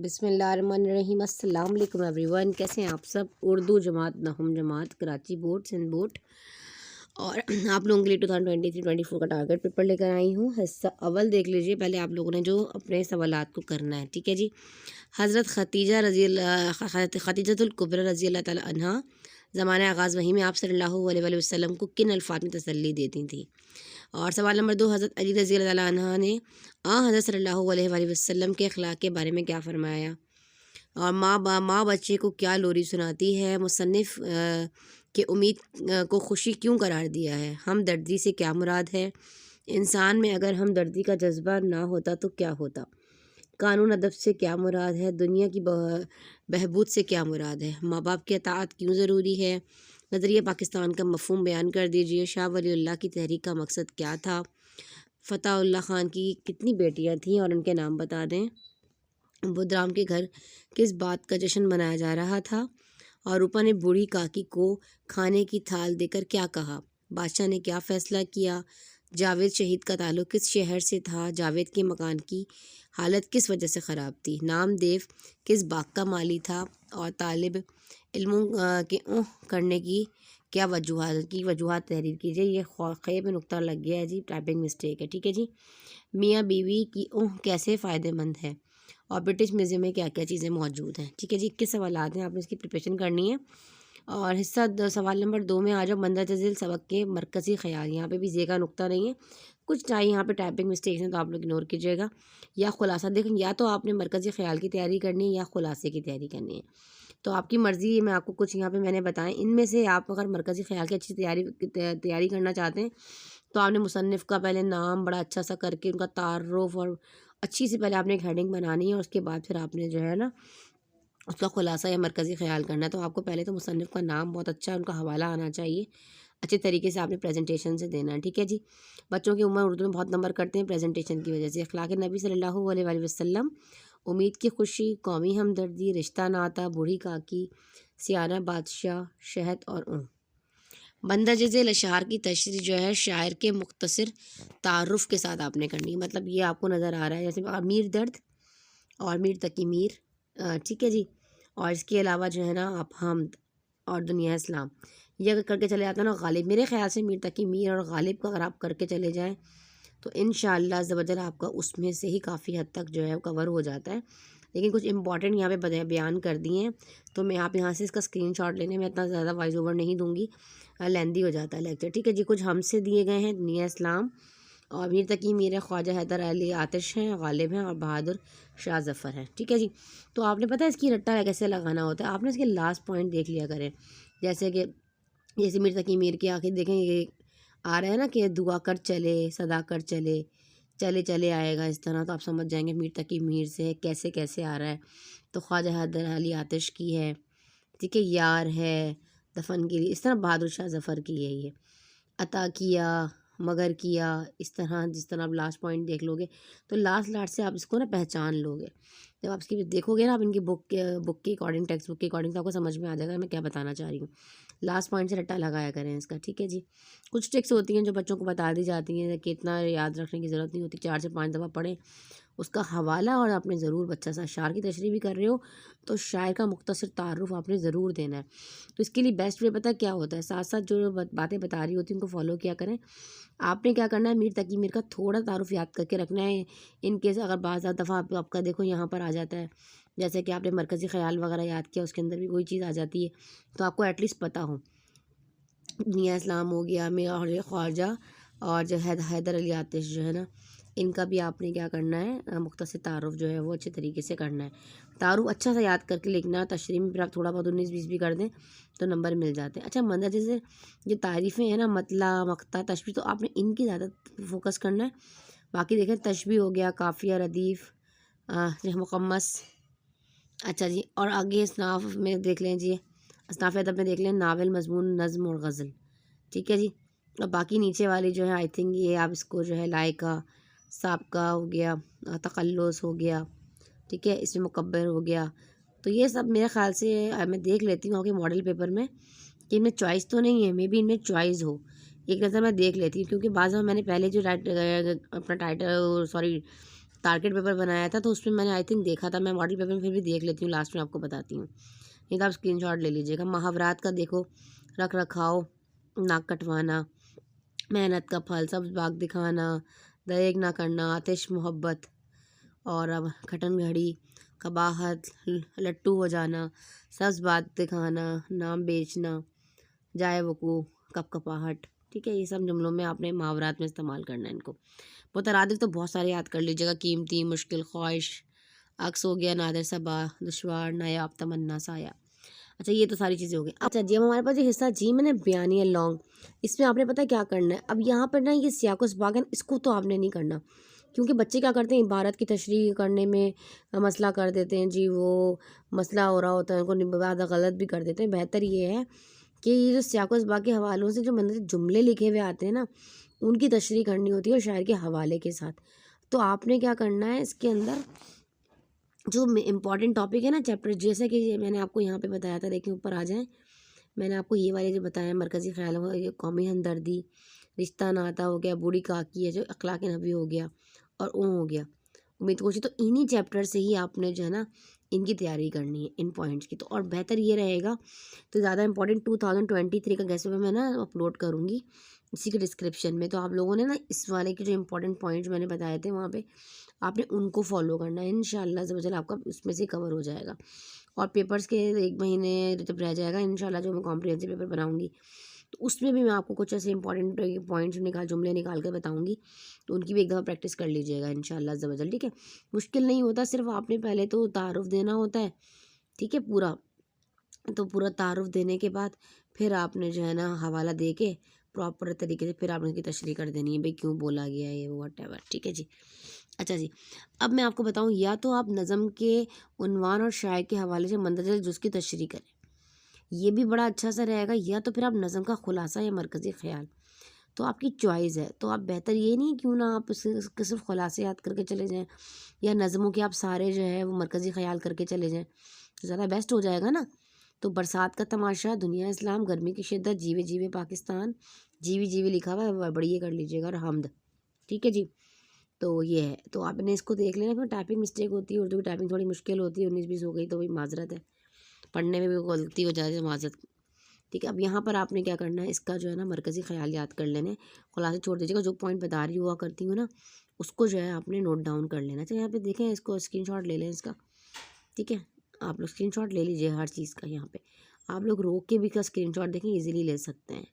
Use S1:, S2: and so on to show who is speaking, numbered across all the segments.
S1: بسم اللہ الرحمن الرحیم۔ السلام علیکم ایوری ون، کیسے ہیں آپ سب؟ اردو جماعت نہم جماعت کراچی بورڈ سندھ بورڈ اور آپ لوگوں کے لیے 2023-24 کا ٹارگیٹ پیپر لے کر آئی ہوں۔ حصہ اول دیکھ لیجئے، پہلے آپ لوگوں نے جو اپنے سوالات کو کرنا ہے، ٹھیک ہے جی۔ حضرت خدیجہ الکبریٰ رضی اللہ تعالیٰ عنہا زمانہ آغاز وحی میں آپ صلی اللہ علیہ وسلم کو کن الفاظ میں تسلی دیتی تھیں؟ اور سوال نمبر 2، حضرت علی رضی اللہ تعالیٰ عنہ نے حضرت صلی اللہ علیہ وسلم کے اخلاق کے بارے میں کیا فرمایا؟ اور ماں بچے کو کیا لوری سناتی ہے؟ مصنف کہ امید کو خوشی کیوں قرار دیا ہے؟ ہمدردی سے کیا مراد ہے؟ انسان میں اگر ہمدردی کا جذبہ نہ ہوتا تو کیا ہوتا؟ قانون ادب سے کیا مراد ہے؟ دنیا کی بہبود سے کیا مراد ہے؟ ماں باپ کی اطاعت کیوں ضروری ہے؟ نظریہ پاکستان کا مفہوم بیان کر دیجیے۔ شاہ ولی اللہ کی تحریک کا مقصد کیا تھا؟ فتح اللہ خان کی کتنی بیٹیاں تھیں اور ان کے نام بتا دیں۔ بدھ رام کے گھر کس بات کا جشن منایا جا رہا تھا؟ اور روپا نے بوڑھی کاکی کو کھانے کی تھال دے کر کیا کہا؟ بادشاہ نے کیا فیصلہ کیا؟ جاوید شہید کا تعلق کس شہر سے تھا؟ جاوید کے مکان کی حالت کس وجہ سے خراب تھی؟ نام دیو کس باغ کا مالی تھا؟ اور طالب علموں کے کرنے کی کیا وجوہات تحریر کیجیے۔ یہ خے پہ نقطہ لگ گیا ہے جی، ٹائپنگ مسٹیک ہے، ٹھیک ہے جی۔ میاں بیوی کی کیسے فائدہ مند ہے؟ اور برٹش میوزیم میں کیا کیا چیزیں موجود ہیں؟ ٹھیک ہے جی، 21 سوالات ہیں، آپ نے اس کی پریپریشن کرنی ہے۔ اور حصہ سوال نمبر 2 میں آ جاؤ، مندرجہ ذیل سبق کے مرکزی خیال۔ یہاں پہ بھی زے کا نقطہ نہیں ہے، کچھ یہاں پہ ٹائپنگ مسٹیکس ہیں تو آپ لوگ اگنور کیجیے گا۔ یا خلاصہ دیکھیں، یا تو آپ نے مرکزی خیال کی تیاری کرنی ہے یا خلاصے کی تیاری کرنی ہے، تو آپ کی مرضی ہے۔ میں آپ کو کچھ یہاں پہ میں نے بتائیں، ان میں سے آپ اگر مرکزی خیال کی اچھی تیاری کرنا چاہتے ہیں تو آپ نے مصنف کا پہلے نام بڑا اچھا سا کر کے ان کا تعارف اور اچھی سی پہلے آپ نے ایک ہیڈنگ بنانی ہے، اور اس کے بعد پھر آپ نے جو ہے نا اس کا خلاصہ یا مرکزی خیال کرنا ہے۔ تو آپ کو پہلے تو مصنف کا نام بہت اچھا، ان کا حوالہ آنا چاہیے، اچھے طریقے سے آپ نے پریزنٹیشن سے دینا ہے، ٹھیک ہے جی۔ بچوں کی عمر اردو میں بہت نمبر کرتے ہیں پریزنٹیشن کی وجہ سے۔ اخلاق نبی صلی اللہ علیہ وسلم، امید کی خوشی، قومی ہمدردی، رشتہ ناتا، بوڑھی کاکی، سیانہ بادشاہ، شہد اور مندرجہ ذیل اشعار کی تشریح جو ہے شاعر کے مختصر تعارف کے ساتھ آپ نے کرنی ہے۔ مطلب یہ آپ کو نظر آ رہا ہے جیسے میر درد اور میر تقی میر، ٹھیک ہے جی۔ اور اس کے علاوہ جو ہے نا آپ حمد اور دنیا اسلام، یہ اگر کر کے چلے جاتے ہیں نا غالب، میرے خیال سے میر تقی میر اور غالب کا اگر آپ کر کے چلے جائیں تو انشاءاللہ عز و جل آپ کا اس میں سے ہی کافی حد تک جو ہے کور ہو جاتا ہے۔ لیکن کچھ امپورٹنٹ یہاں پہ بیان کر دیے ہیں، تو میں آپ یہاں سے اس کا اسکرین شاٹ لینے میں اتنا زیادہ وائس اوور نہیں دوں گی، لیندی ہو جاتا ہے لیکچر، ٹھیک ہے جی۔ کچھ ہم سے دیے گئے ہیں، دنیا اسلام اور میر تقی میر، خواجہ حیدر علی آتش ہیں، غالب ہیں اور بہادر شاہ ظفر ہیں، ٹھیک ہے جی۔ تو آپ نے پتہ ہے اس کی رٹا کیسے لگانا ہوتا ہے؟ آپ نے اس کے لاسٹ پوائنٹ دیکھ لیا کریں، جیسے میر تقی میر کے آخر دیکھیں یہ آ رہا ہے نا کہ دعا کر چلے صدا کر چلے، چلے چلے آئے گا اس طرح، تو آپ سمجھ جائیں گے میر تقی میر سے کیسے کیسے آ رہا ہے۔ تو خواجہ حیدر علی آتش کی ہے، ٹھیک ہے، یار ہے دفن کے لیے، اس طرح بہادر شاہ ظفر کی ہے، یہ عطا کیا مگر کیا، اس طرح جس طرح آپ لاسٹ پوائنٹ دیکھ لو گے تو لاسٹ سے آپ اس کو نا پہچان لو گے۔ جب آپ اس کی دیکھو گے نا، آپ ان کی بک کے اکارڈنگ، ٹیکسٹ بک کے اکارڈنگ تو آپ کو سمجھ میں آ جائے گا میں کیا بتانا چاہ رہی ہوں۔ لاسٹ پوائنٹ سے رٹا لگایا کریں اس کا، ٹھیک ہے جی۔ کچھ ٹرکس ہوتی ہیں جو بچوں کو بتا دی جاتی ہیں کہ اتنا یاد رکھنے کی ضرورت نہیں ہوتی، 4 سے 5 دفعہ پڑھیں اس کا حوالہ، اور آپ نے ضرور بچہ سا اشعار کی تشریح بھی کر رہے ہو تو شاعر کا مختصر تعارف آپ نے ضرور دینا ہے۔ تو اس کے لیے بیسٹ وے پتہ کیا ہوتا ہے، ساتھ ساتھ جو باتیں بتا رہی ہوتی ہیں ان کو فالو کیا کریں۔ آپ نے کیا کرنا ہے، میر تقی میر کا تھوڑا تعارف یاد کر کے رکھنا ہے، ان کیس اگر بعض دفعہ آپ کا دیکھو یہاں پر آ جاتا ہے، جیسے کہ آپ نے مرکزی خیال وغیرہ یاد کیا، اس کے اندر بھی کوئی چیز آ جاتی ہے تو آپ کو ایٹ لیسٹ پتہ ہو۔ دنیا اسلام ہو گیا، میرا خواجہ اور جو حیدر علی آتش جو ہے نا، ان کا بھی آپ نے کیا کرنا ہے، مختصر تعارف جو ہے وہ اچھے طریقے سے کرنا ہے۔ تعارف اچھا سا یاد کر کے لکھنا، تشریح میں پھر آپ تھوڑا بہت 19-20 بھی کر دیں تو نمبر مل جاتے ہیں۔ اچھا مندرجہ ذیل جو تعریفیں ہیں نا، مطلع، مقطع، تشبیہ، تو آپ نے ان کی زیادہ فوکس کرنا ہے۔ باقی دیکھیں تشبیہ ہو گیا، قافیہ، ردیف، مقمص، اچھا جی۔ اور آگے اصناف میں دیکھ لیں جی، اصناف ادب میں دیکھ لیں ناول، مضمون، نظم اور غزل، ٹھیک ہے جی۔ اور باقی نیچے والی جو ہے آئی تھنک یہ آپ اس کو جو ہے لائقہ، سابقہ ہو گیا، تخلص ہو گیا، ٹھیک ہے، اس میں مکبر ہو گیا، تو یہ سب میرے خیال سے میں دیکھ لیتی ہوں کہ ماڈل پیپر میں کہ ان میں چوائس تو نہیں ہے، مے بی ان میں چوائس ہو، ایک نظر میں دیکھ لیتی ہوں، کیونکہ بعض میں نے پہلے جو اپنا ٹارگیٹ پیپر بنایا تھا، تو اس میں میں نے آئی تھنک دیکھا تھا، میں ماڈل پیپر میں پھر بھی دیکھ لیتی ہوں، لاسٹ میں آپ کو بتاتی ہوں، نہیں تو آپ اسکرین شاٹ لے لیجیے گا۔ محاورات کا دیکھو، رکھ رکھاؤ، ناک کٹوانا، محنت کا پھل، سبز باغ دکھانا، دریغ نہ کرنا، آتش محبت، اور اب کھٹن گھڑی، قباحت، لٹو ہو جانا، سبز بات دکھانا، نام بیچنا، جائے وقوع، کپ کپاہٹ، ٹھیک ہے، یہ سب جملوں میں آپ نے محاورات میں استعمال کرنا ہے ان کو۔ مترادف تو بہت سارے یاد کر لیجیے گا، قیمتی، مشکل، خواہش، عکس ہو گیا، نادر، صبا، دشوار، نایاب، تمنا، سایہ۔ اچھا یہ تو ساری چیزیں ہو گئی۔ اچھا جی اب ہمارے پاس جو حصہ جی میں نے بیانیہ لانگ، اس میں آپ نے پتہ کیا کرنا ہے، اب یہاں پر نا یہ سیاق و سباق ہے، اس کو تو آپ نے نہیں کرنا، کیونکہ بچے کیا کرتے ہیں عبارت کی تشریح کرنے میں مسئلہ کر دیتے ہیں جی، وہ مسئلہ ہو رہا ہوتا ہے، ان کو بعد غلط بھی کر دیتے ہیں۔ بہتر یہ ہے کہ یہ جو سیاق و سباق کے حوالوں سے جو جملے لکھے ہوئے آتے ہیں نا، ان کی تشریح کرنی ہوتی ہے اور شاعر کے حوالے کے ساتھ۔ تو آپ نے کیا کرنا ہے اس کے اندر جو امپورٹنٹ ٹاپک ہے نا چیپٹر، جیسے کہ میں نے آپ کو یہاں پہ بتایا تھا، دیکھیں اوپر آ جائیں، میں نے آپ کو یہ والے جو بتایا مرکزی خیال ہے، قومی ہمدردی، رشتہ ناتا ہو گیا، بوڑھی کاکی ہے جو اخلاق نبی ہو گیا، اور اون ہو گیا امید کوشی، تو انہی چیپٹر سے ہی آپ نے جو ہے نا ان کی تیاری کرنی ہے، ان پوائنٹس کی۔ تو اور بہتر یہ رہے گا، تو زیادہ امپورٹنٹ 2023 کا گیسٹ پیپر میں نا اپلوڈ کروں گی اسی کے ڈسکرپشن میں، تو آپ لوگوں نے نا اس والے کے جو امپورٹنٹ پوائنٹس میں نے بتائے تھے وہاں پہ آپ نے ان کو فالو کرنا ہے، انشاءاللہ عز و جل آپ کا اس میں سے کور ہو جائے گا۔ اور پیپرز کے 1 مہینے جب رہ جائے گا انشاءاللہ جو میں کمپریہنسو پیپر بناؤں گی، تو اس میں بھی میں آپ کو کچھ ایسے امپورٹنٹ پوائنٹس جملے نکال کے بتاؤں گی، تو ان کی بھی ایک دفعہ پریکٹس کر لیجیے گا انشاءاللہ عز و جل، ٹھیک ہے۔ مشکل نہیں ہوتا، صرف آپ نے پہلے تو تعارف دینا ہوتا ہے، ٹھیک ہے، پورا تعارف دینے کے بعد پھر آپ نے جو ہے نا حوالہ دے کے پراپر طریقے سے پھر آپ نے اس کی تشریح کر دینی ہے، بھئی کیوں بولا گیا ہے یہ واٹ ایور، ٹھیک ہے جی۔ اچھا جی اب میں آپ کو بتاؤں، یا تو آپ نظم کے عنوان اور شاعر کے حوالے سے مندرجہ جز کی تشریح کریں، یہ بھی بڑا اچھا سا رہے گا، یا تو پھر آپ نظم کا خلاصہ یا مرکزی خیال، تو آپ کی چوائس ہے۔ تو آپ بہتر یہ نہیں کیوں نہ آپ صرف خلاصے یاد کر کے چلے جائیں، یا نظموں کے آپ سارے جو ہے وہ مرکزی خیال کر کے چلے جائیں، تو زیادہ بیسٹ ہو جائے گا نا۔ تو برسات کا تماشا، دنیا اسلام، گرمی کی شدت، جیوے جیوے پاکستان، جیوی جیوی لکھا ہوا ہے بڑی یہ کر لیجیے گا، اور حمد، ٹھیک ہے جی۔ تو یہ ہے، تو آپ نے اس کو دیکھ لینا، کیونکہ ٹائپنگ مسٹیک ہوتی ہے، اردو کی ٹائپنگ تھوڑی مشکل ہوتی ہے، 19-20 ہو گئی تو بھی معذرت ہے، پڑھنے میں بھی غلطی ہو جائے تو معذرت، ٹھیک ہے۔ اب یہاں پر آپ نے کیا کرنا ہے، اس کا جو ہے نا مرکزی خیال یاد کر لینے، خلاصے چھوڑ دیجیے گا، جو پوائنٹ بتا رہی ہوا کرتی ہوں نا اس کو جو ہے آپ نے نوٹ ڈاؤن کر لینا۔ چلیے یہاں پہ دیکھیں، اس کو اسکرین شاٹ لے لیں اس کا، ٹھیک ہے، آپ لوگ اسکرین شاٹ لے لیجیے ہر چیز کا، یہاں پہ آپ لوگ روک کے بھی کا اسکرین شاٹ دیکھیں ایزیلی لے سکتے ہیں،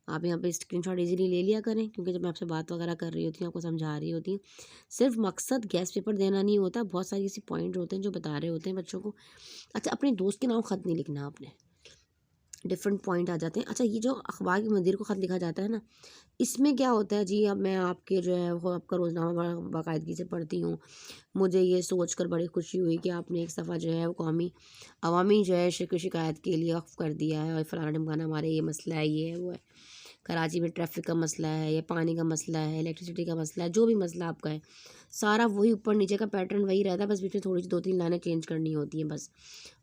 S1: آپ یہاں پہ اسکرین شاٹ ایزیلی لے لیا کریں، کیونکہ جب میں آپ سے بات وغیرہ کر رہی ہوتی ہوں، آپ کو سمجھا رہی ہوتی ہوں، صرف مقصد گیس پیپر دینا نہیں ہوتا، بہت ساری ایسی پوائنٹ ہوتے ہیں جو بتا رہے ہوتے ہیں بچوں کو۔ اچھا اپنے دوست کے نام خط نہیں لکھنا آپ نے، ڈفرینٹ پوائنٹ آ جاتے ہیں۔ اچھا یہ جو اخبار کے مدیر کو خط لکھا جاتا ہے نا، اس میں کیا ہوتا ہے جی، اب میں آپ کے جو ہے وہ آپ کا روزنامہ بڑا باقاعدگی سے پڑھتی ہوں، مجھے یہ سوچ کر بڑی خوشی ہوئی کہ آپ نے ایک صفحہ جو ہے وہ عوامی جو ہے شکایت کے لیے وقف کر دیا ہے، اور فلانا ڈھمکانا ہمارے یہ مسئلہ ہے، یہ ہے وہ ہے، کراچی میں ٹریفک کا مسئلہ ہے، یا پانی کا مسئلہ ہے، الیکٹریسٹی کا مسئلہ ہے، جو بھی مسئلہ آپ کا ہے سارا وہی اوپر نیچے کا پیٹرن وہی رہتا ہے، بس بیچ میں تھوڑی سی 2-3 لائنیں چینج کرنی ہوتی ہیں بس،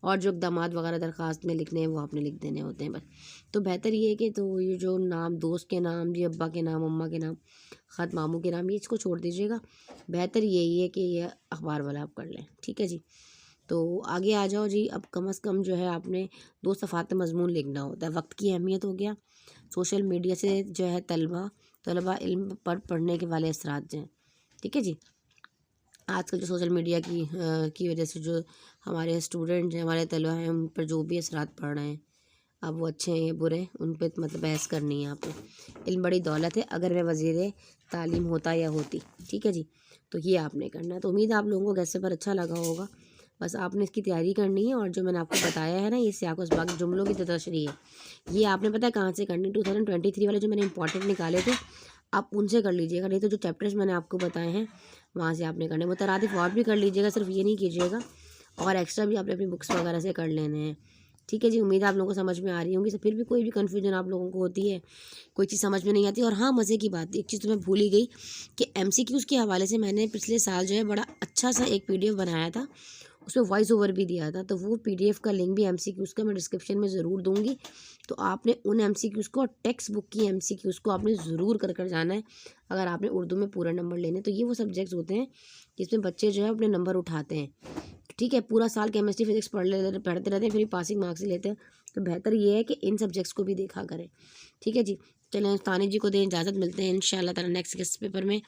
S1: اور جو اقدامات وغیرہ درخواست میں لکھنے ہیں وہ آپ نے لکھ دینے ہوتے ہیں بس۔ تو بہتر یہ ہے کہ تو یہ جو نام دوست کے نام، جی ابا کے نام، اماں کے نام، خط ماموں کے نام، یہ اس کو چھوڑ دیجیے گا، بہتر یہی ہے کہ یہ اخبار والا آپ کر لیں، ٹھیک ہے جی۔ تو آگے آ جاؤ جی، اب کم از کم جو ہے آپ نے 2 صفحات مضمون لکھنا ہوتا ہے، وقت کی اہمیت ہو گیا، سوشل میڈیا سے جو ہے طلبہ علم پر پڑھنے کے والے اثرات ہیں، ٹھیک ہے جی۔ آج کل جو سوشل میڈیا کی وجہ سے جو ہمارے اسٹوڈنٹ ہیں، ہمارے طلبہ ہیں، ان پر جو بھی اثرات پڑ رہے ہیں، اب وہ اچھے ہیں یا برے ہیں، ان پہ مطلب بحث کرنی ہے آپ نے۔ علم بڑی دولت ہے، اگر میں وزیر تعلیم ہوتا یا ہوتی، ٹھیک ہے جی۔ تو یہ آپ نے کرنا ہے، تو امید ہے آپ لوگوں کو گیسٹ پیپر اچھا لگا ہوگا، بس آپ نے اس کی تیاری کرنی ہے، اور جو میں نے آپ کو بتایا ہے نا یہ سیاق و سباق جملوں کی تشریح ہے، یہ آپ نے پتہ ہے کہاں سے کرنی، 2023 والے جو میں نے امپورٹنٹ نکالے تھے آپ ان سے کر لیجیے گا، نہیں تو جو چیپٹرز میں نے آپ کو بتائے ہیں وہاں سے آپ نے کرنے، مترادف ورڈ بھی کر لیجیے گا، صرف یہ نہیں کیجیے گا، اور ایکسٹرا بھی آپ نے اپنی بکس وغیرہ سے کر لینے ہیں، ٹھیک ہے جی۔ امید ہے آپ لوگوں کو سمجھ میں آ رہی ہوں گی، پھر بھی کوئی بھی کنفیوژن آپ لوگوں کو ہوتی ہے، کوئی چیز سمجھ میں نہیں آتی، اور ہاں مزے کی بات ایک چیز تو میں بھول ہی گئی کہ MCQs کے حوالے سے میں نے پچھلے سال جو ہے بڑا اچھا سا ایک PDF بنایا تھا، اس میں وائس اوور بھی دیا تھا، تو وہ PDF کا لنک بھی MCQs کا میں ڈسکرپشن میں ضرور دوں گی، تو آپ نے ان MCQs کو اور ٹیکسٹ بک کی MCQs کو آپ نے ضرور کر جانا ہے اگر آپ نے اردو میں پورا نمبر لینے۔ تو یہ وہ سبجیکٹس ہوتے ہیں جس میں بچے جو ہے اپنے نمبر اٹھاتے ہیں، ٹھیک ہے۔ پورا سال کیمسٹری فزکس پڑھتے رہتے ہیں، پھر پاسنگ مارکس ہی لیتے ہیں، تو بہتر یہ ہے کہ ان سبجیکٹس کو بھی دیکھا کریں، ٹھیک ہے جی۔ چلیں ثانیہ جی کو دیں اجازت، ملتے ہیں انشاءاللہ تعالی نیکسٹ پیپر میں،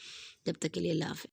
S1: جب تک کے لیے اللہ حافظ۔